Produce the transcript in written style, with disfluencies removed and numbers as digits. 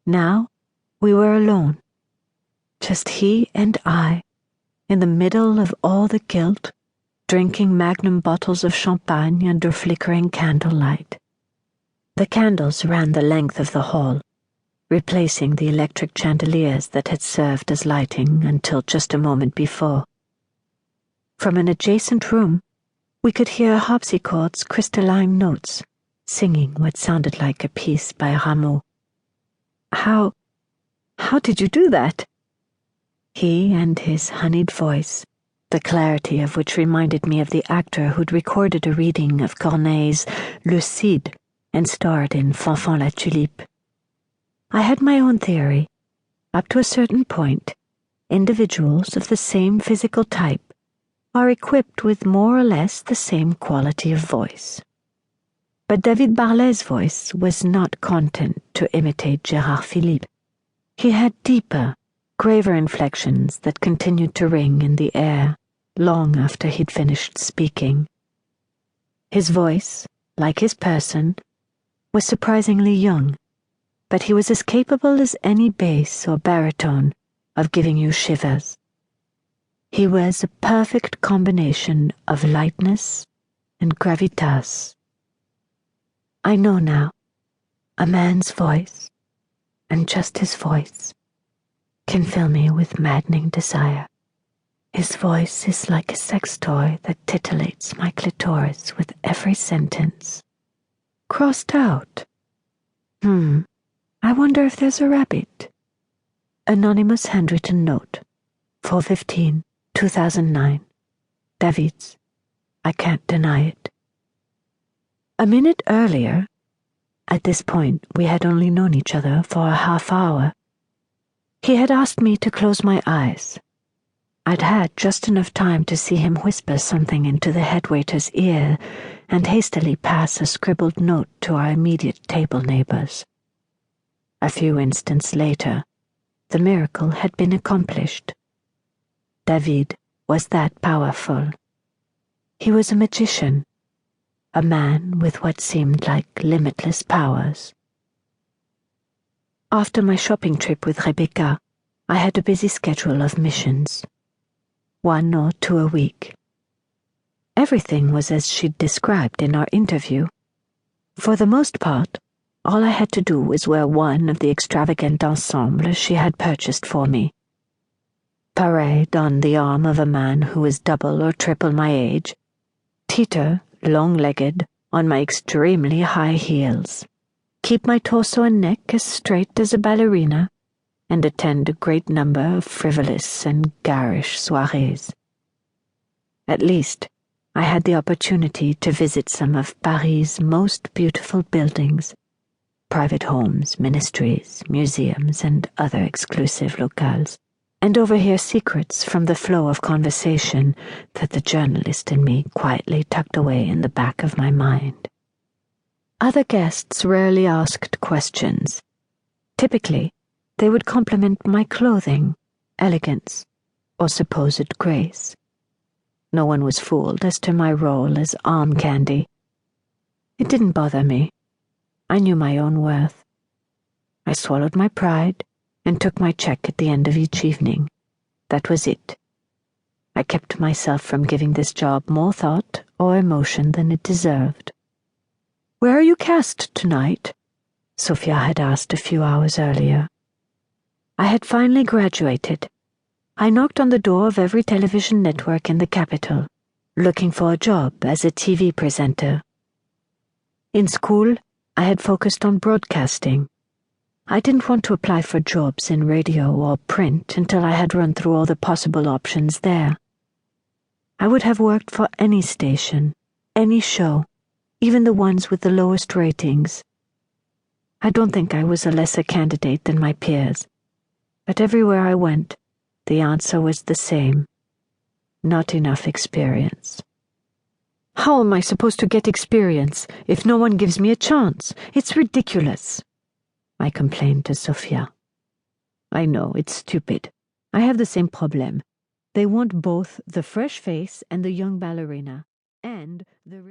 Now we were alone, just he and I, in the middle of all the guilt, drinking magnum bottles of champagne under flickering candlelight. The candles ran the length of the hall, replacing the electric chandeliers that had served as lighting until just a moment before. From an adjacent room, we could hear harpsichord's crystalline notes, singing what sounded like a piece by Rameau. How did you do that? He and his honeyed voice, the clarity of which reminded me of the actor who'd recorded a reading of Corneille's Le Cid and starred in Fanfan la Tulipe. I had my own theory. Up to a certain point, individuals of the same physical type are equipped with more or less the same quality of voice. But David Barlet's voice was not content to imitate Gérard Philippe. He had deeper, graver inflections that continued to ring in the air long after he'd finished speaking. His voice, like his person, was surprisingly young, but he was as capable as any bass or baritone of giving you shivers. He was a perfect combination of lightness and gravitas. I know now, a man's voice, and just his voice, can fill me with maddening desire. His voice is like a sex toy that titillates my clitoris with every sentence. Crossed out. I wonder if there's a rabbit. Anonymous handwritten note. 4/15, 2009. David's. I can't deny it. A minute earlier, at this point we had only known each other for a half hour, he had asked me to close my eyes. I'd had just enough time to see him whisper something into the head waiter's ear and hastily pass a scribbled note to our immediate table neighbors. A few instants later, the miracle had been accomplished. David was that powerful. He was a magician, a man with what seemed like limitless powers. After my shopping trip with Rebecca, I had a busy schedule of missions. 1 or 2 a week. Everything was as she'd described in our interview. For the most part, all I had to do was wear one of the extravagant ensembles she had purchased for me. Parade on the arm of a man who was double or triple my age, teeter, long-legged, on my extremely high heels, keep my torso and neck as straight as a ballerina, and attend a great number of frivolous and garish soirees. At least, I had the opportunity to visit some of Paris' most beautiful buildings, private homes, ministries, museums, and other exclusive locales, and overhear secrets from the flow of conversation that the journalist in me quietly tucked away in the back of my mind. Other guests rarely asked questions. Typically, they would compliment my clothing, elegance, or supposed grace. No one was fooled as to my role as arm candy. It didn't bother me. I knew my own worth. I swallowed my pride and took my check at the end of each evening. That was it. I kept myself from giving this job more thought or emotion than it deserved. "Where are you cast tonight?" Sophia had asked a few hours earlier. I had finally graduated. I knocked on the door of every television network in the capital, looking for a job as a TV presenter. In school, I had focused on broadcasting. I didn't want to apply for jobs in radio or print until I had run through all the possible options there. I would have worked for any station, any show, even the ones with the lowest ratings. I don't think I was a lesser candidate than my peers, but everywhere I went, the answer was the same: not enough experience. "How am I supposed to get experience if no one gives me a chance? It's ridiculous," I complained to Sophia. "I know, it's stupid. I have the same problem. They want both the fresh face and the young ballerina, and there is..."